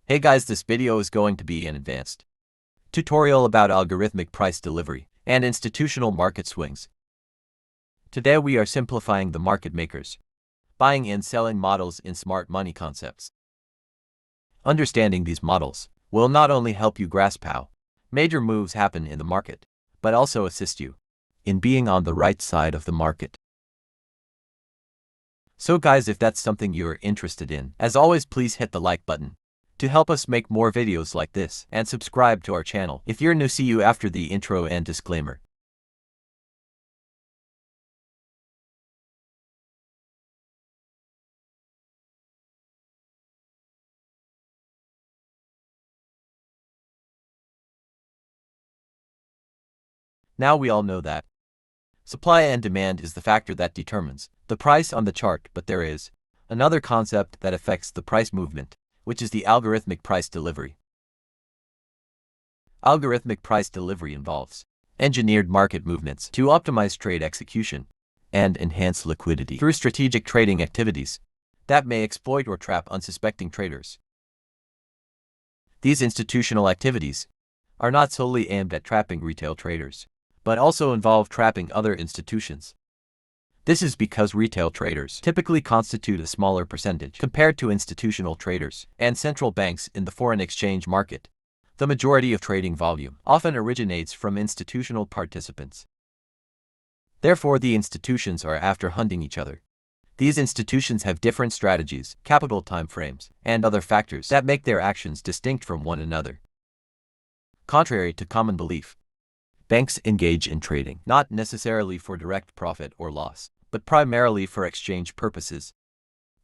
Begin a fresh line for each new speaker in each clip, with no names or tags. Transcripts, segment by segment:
Hey guys, this video is going to be an advanced tutorial about algorithmic price delivery and institutional market swings. Today we are simplifying the market makers, buying and selling models in smart money concepts. Understanding these models will not only help you grasp how major moves happen in the market, but also assist you in being on the right side of the market. So guys, if that's something you're interested in, as always, please hit the like button to help us make more videos like this, and subscribe to our channel if you're new. See you after the intro and disclaimer. Now we all know that supply and demand is the factor that determines the price on the chart, but there is another concept that affects the price movement, which is the algorithmic price delivery. Algorithmic price delivery involves engineered market movements to optimize trade execution and enhance liquidity through strategic trading activities that may exploit or trap unsuspecting traders. These institutional activities are not solely aimed at trapping retail traders, but also involve trapping other institutions. This is because retail traders typically constitute a smaller percentage compared to institutional traders and central banks in the foreign exchange market. The majority of trading volume often originates from institutional participants. Therefore, the institutions are after hunting each other. These institutions have different strategies, capital timeframes, and other factors that make their actions distinct from one another. Contrary to common belief, banks engage in trading not necessarily for direct profit or loss, but primarily for exchange purposes.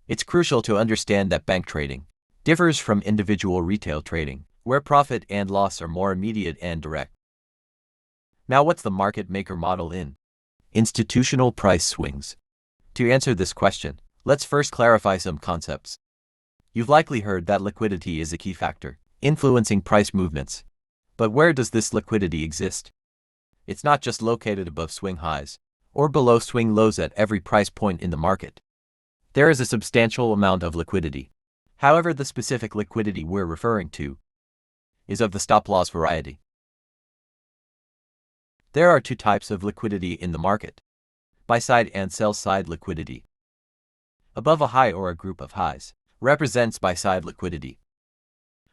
It's crucial to understand that bank trading differs from individual retail trading, where profit and loss are more immediate and direct. Now, what's the market maker model in institutional price swings? To answer this question, let's first clarify some concepts. You've likely heard that liquidity is a key factor influencing price movements. But where does this liquidity exist? It's not just located above swing highs or below swing lows at every price point in the market. There is a substantial amount of liquidity. However, the specific liquidity we're referring to is of the stop-loss variety. There are two types of liquidity in the market: buy-side and sell-side liquidity. Above a high or a group of highs represents buy-side liquidity.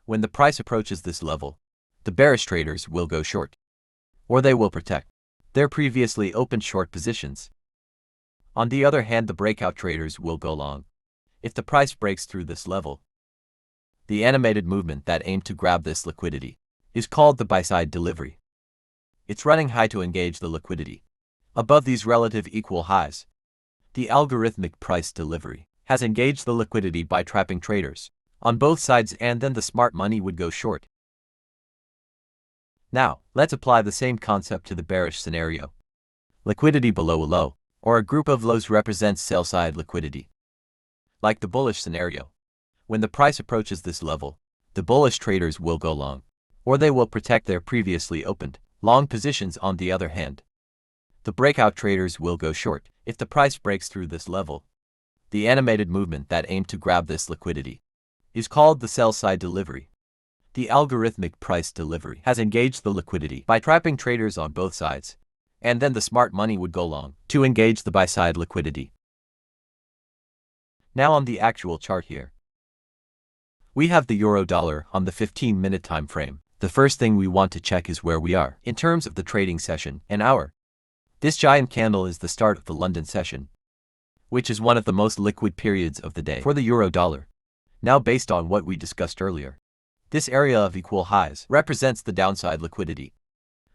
When the price approaches this level, the bearish traders will go short, or they will protect their previously opened short positions. On the other hand, the breakout traders will go long if the price breaks through this level. The animated movement that aimed to grab this liquidity is called the buy-side delivery. It's running high to engage the liquidity above these relative equal highs. The algorithmic price delivery has engaged the liquidity by trapping traders on both sides, and then the smart money would go short. Now, let's apply the same concept to the bearish scenario. Liquidity below a low or a group of lows represents sell-side liquidity. Like the bullish scenario, when the price approaches this level, the bullish traders will go long, or they will protect their previously opened long positions. On the other hand, the breakout traders will go short if the price breaks through this level. The animated movement that aimed to grab this liquidity is called the sell-side delivery. The algorithmic price delivery has engaged the liquidity by trapping traders on both sides, and then the smart money would go long to engage the buy-side liquidity. Now, on the actual chart here, we have the euro-dollar on the 15-minute time frame. The first thing we want to check is where we are in terms of the trading session and hour. This giant candle is the start of the London session, which is one of the most liquid periods of the day for the euro-dollar. Now, based on what we discussed earlier, this area of equal highs represents the downside liquidity.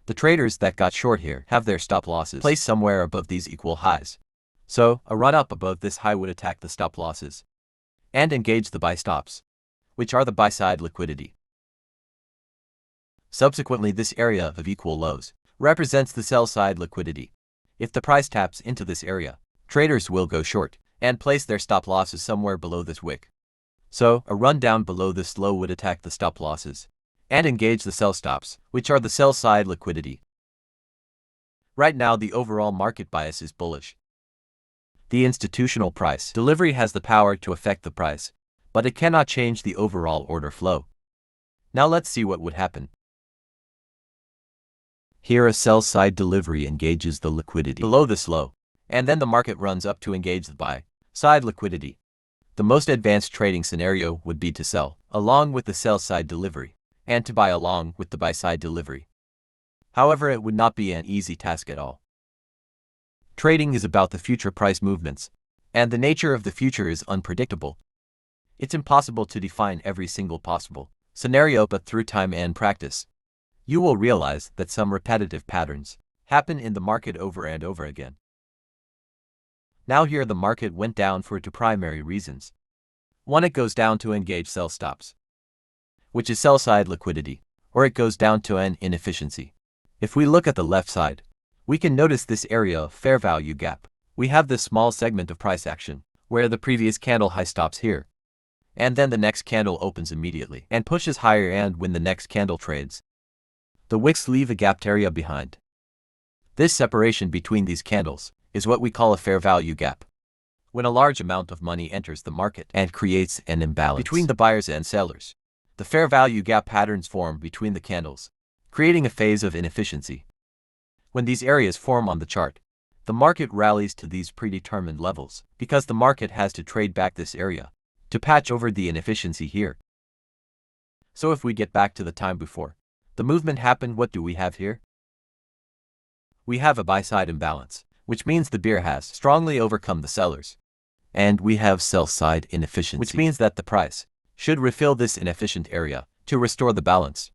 The traders that got short here have their stop losses placed somewhere above these equal highs. So, a run up above this high would attack the stop losses and engage the buy stops, which are the buy side liquidity. Subsequently, this area of equal lows represents the sell side liquidity. If the price taps into this area, traders will go short and place their stop losses somewhere below this wick. So, a run down below this low would attack the stop losses and engage the sell stops, which are the sell side liquidity. Right now, the overall market bias is bullish. The institutional price delivery has the power to affect the price, but it cannot change the overall order flow. Now let's see what would happen. Here a sell-side delivery engages the liquidity below this low, and then the market runs up to engage the buy-side liquidity. The most advanced trading scenario would be to sell along with the sell-side delivery, and to buy along with the buy-side delivery. However, it would not be an easy task at all. Trading is about the future price movements, and the nature of the future is unpredictable. It's impossible to define every single possible scenario, but through time and practice, you will realize that some repetitive patterns happen in the market over and over again. Now here the market went down for two primary reasons. One, it goes down to engage sell stops, which is sell-side liquidity, or it goes down to an inefficiency. If we look at the left side, we can notice this area of fair value gap. We have this small segment of price action, where the previous candle high stops here, and then the next candle opens immediately and pushes higher, and when the next candle trades, the wicks leave a gapped area behind. This separation between these candles is what we call a fair value gap. When a large amount of money enters the market and creates an imbalance between the buyers and sellers, the fair value gap patterns form between the candles, creating a phase of inefficiency. When these areas form on the chart, the market rallies to these predetermined levels because the market has to trade back this area to patch over the inefficiency here. So if we get back to the time before the movement happened, what do we have here? We have a buy-side imbalance, which means the buyer has strongly overcome the sellers. And we have sell-side inefficiency, which means that the price should refill this inefficient area to restore the balance.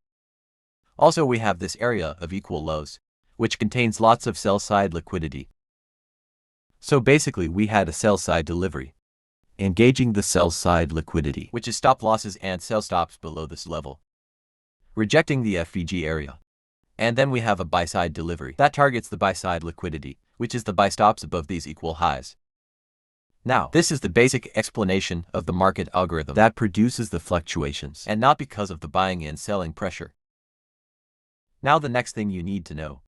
Also, we have this area of equal lows, which contains lots of sell-side liquidity. So basically we had a sell-side delivery, engaging the sell-side liquidity, which is stop losses and sell stops below this level, rejecting the FVG area. And then we have a buy-side delivery that targets the buy-side liquidity, which is the buy stops above these equal highs. Now, this is the basic explanation of the market algorithm that produces the fluctuations, and not because of the buying and selling pressure. Now the next thing you need to know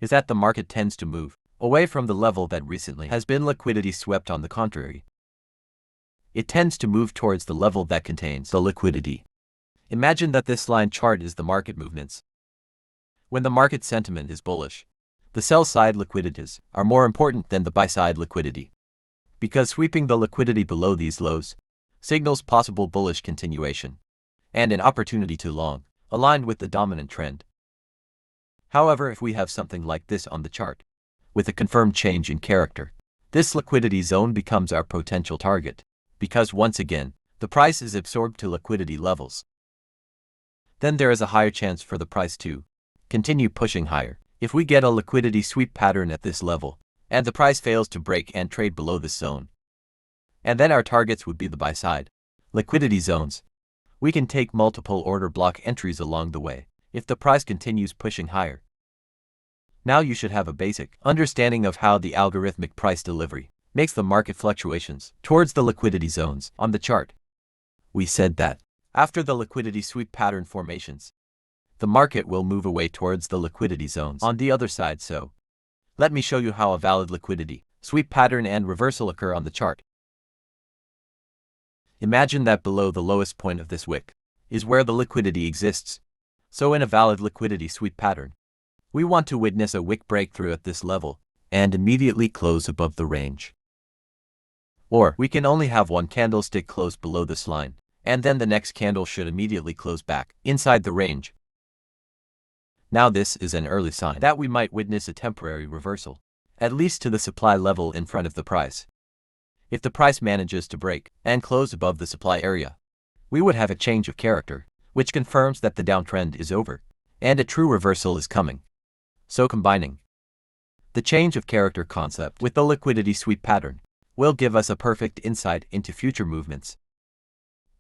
is that the market tends to move away from the level that recently has been liquidity swept. On the contrary, it tends to move towards the level that contains the liquidity. Imagine that this line chart is the market movements. When the market sentiment is bullish, the sell-side liquidities are more important than the buy-side liquidity, because sweeping the liquidity below these lows signals possible bullish continuation and an opportunity to long, aligned with the dominant trend. However, if we have something like this on the chart, with a confirmed change in character, this liquidity zone becomes our potential target, because once again, the price is absorbed to liquidity levels. Then there is a higher chance for the price to continue pushing higher if we get a liquidity sweep pattern at this level, and the price fails to break and trade below this zone. And then our targets would be the buy-side liquidity zones. We can take multiple order block entries along the way if the price continues pushing higher. Now you should have a basic understanding of how the algorithmic price delivery makes the market fluctuations towards the liquidity zones on the chart. We said that after the liquidity sweep pattern formations, the market will move away towards the liquidity zones on the other side. So let me show you how a valid liquidity sweep pattern and reversal occur on the chart. Imagine that below the lowest point of this wick is where the liquidity exists. So in a valid liquidity sweep pattern, we want to witness a wick breakthrough at this level and immediately close above the range. Or we can only have one candlestick close below this line, and then the next candle should immediately close back inside the range. Now this is an early sign that we might witness a temporary reversal, at least to the supply level in front of the price. If the price manages to break and close above the supply area, we would have a change of character, which confirms that the downtrend is over, and a true reversal is coming. So combining the change of character concept with the liquidity sweep pattern will give us a perfect insight into future movements.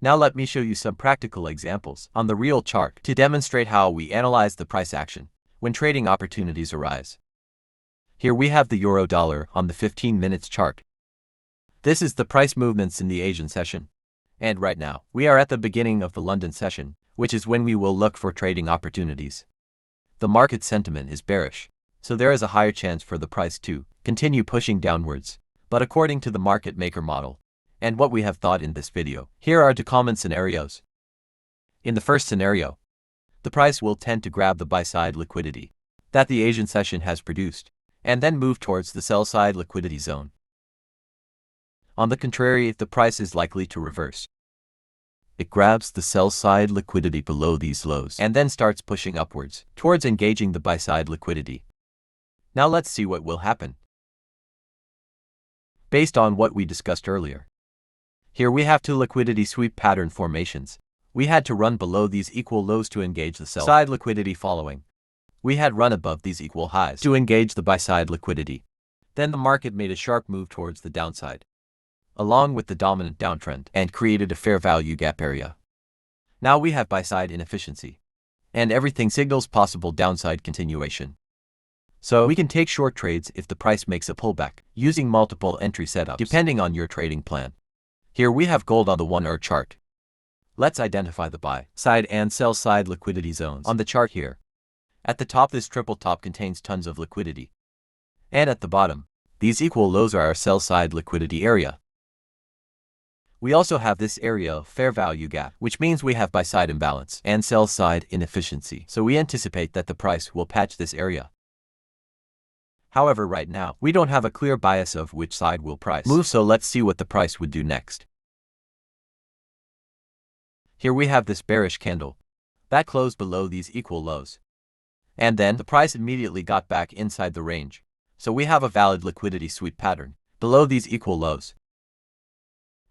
Now let me show you some practical examples on the real chart to demonstrate how we analyze the price action when trading opportunities arise. Here we have the euro-dollar on the 15 minutes chart. This is the price movements in the Asian session. And right now, we are at the beginning of the London session, which is when we will look for trading opportunities. The market sentiment is bearish, so there is a higher chance for the price to continue pushing downwards. But according to the market maker model, and what we have thought in this video, here are two common scenarios. In the first scenario, the price will tend to grab the buy-side liquidity that the Asian session has produced, and then move towards the sell-side liquidity zone. On the contrary, the price is likely to reverse. It grabs the sell-side liquidity below these lows and then starts pushing upwards towards engaging the buy-side liquidity. Now let's see what will happen. Based on what we discussed earlier, here we have two liquidity sweep pattern formations. We had to run below these equal lows to engage the sell-side liquidity following. We had run above these equal highs to engage the buy-side liquidity. Then the market made a sharp move towards the downside, along with the dominant downtrend, and created a fair value gap area. Now we have buy-side inefficiency, and everything signals possible downside continuation. So we can take short trades if the price makes a pullback, using multiple entry setups depending on your trading plan. Here we have gold on the 1-hour chart. Let's identify the buy-side and sell-side liquidity zones on the chart here. At the top, this triple top contains tons of liquidity. And at the bottom, these equal lows are our sell-side liquidity area. We also have this area of fair value gap, which means we have buy-side imbalance and sell-side inefficiency, so we anticipate that the price will patch this area. However, right now, we don't have a clear bias of which side will price move, so let's see what the price would do next. Here we have this bearish candle that closed below these equal lows. And then the price immediately got back inside the range, so we have a valid liquidity sweep pattern below these equal lows.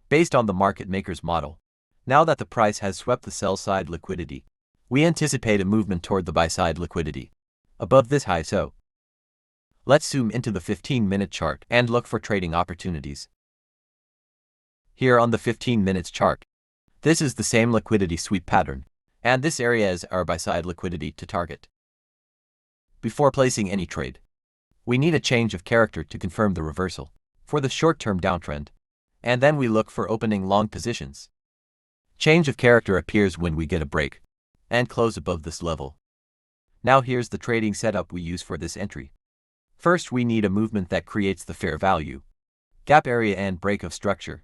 Based on the market maker's model, now that the price has swept the sell-side liquidity, we anticipate a movement toward the buy-side liquidity above this high. So let's zoom into the 15-minute chart and look for trading opportunities. Here on the 15-minute chart, this is the same liquidity sweep pattern, and this area is our buy-side liquidity to target. Before placing any trade, we need a change of character to confirm the reversal for the short-term downtrend, and then we look for opening long positions. Change of character appears when we get a break and close above this level. Now here's the trading setup we use for this entry. First, we need a movement that creates the fair value gap area and break of structure.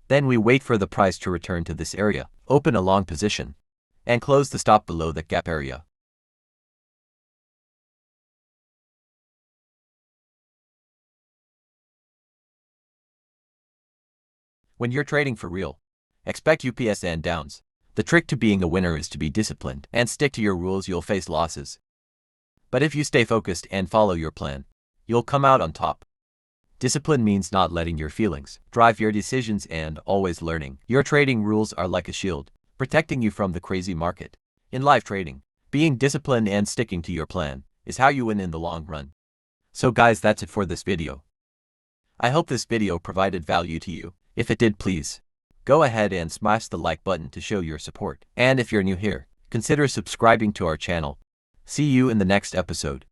Then we wait for the price to return to this area, open a long position, and close the stop below that gap area. When you're trading for real, expect ups and downs. The trick to being a winner is to be disciplined and stick to your rules. You'll face losses, but if you stay focused and follow your plan, you'll come out on top. Discipline means not letting your feelings drive your decisions and always learning. Your trading rules are like a shield, protecting you from the crazy market. In live trading, being disciplined and sticking to your plan is how you win in the long run. So guys, that's it for this video. I hope this video provided value to you. If it did, please go ahead and smash the like button to show your support. And if you're new here, consider subscribing to our channel. See you in the next episode.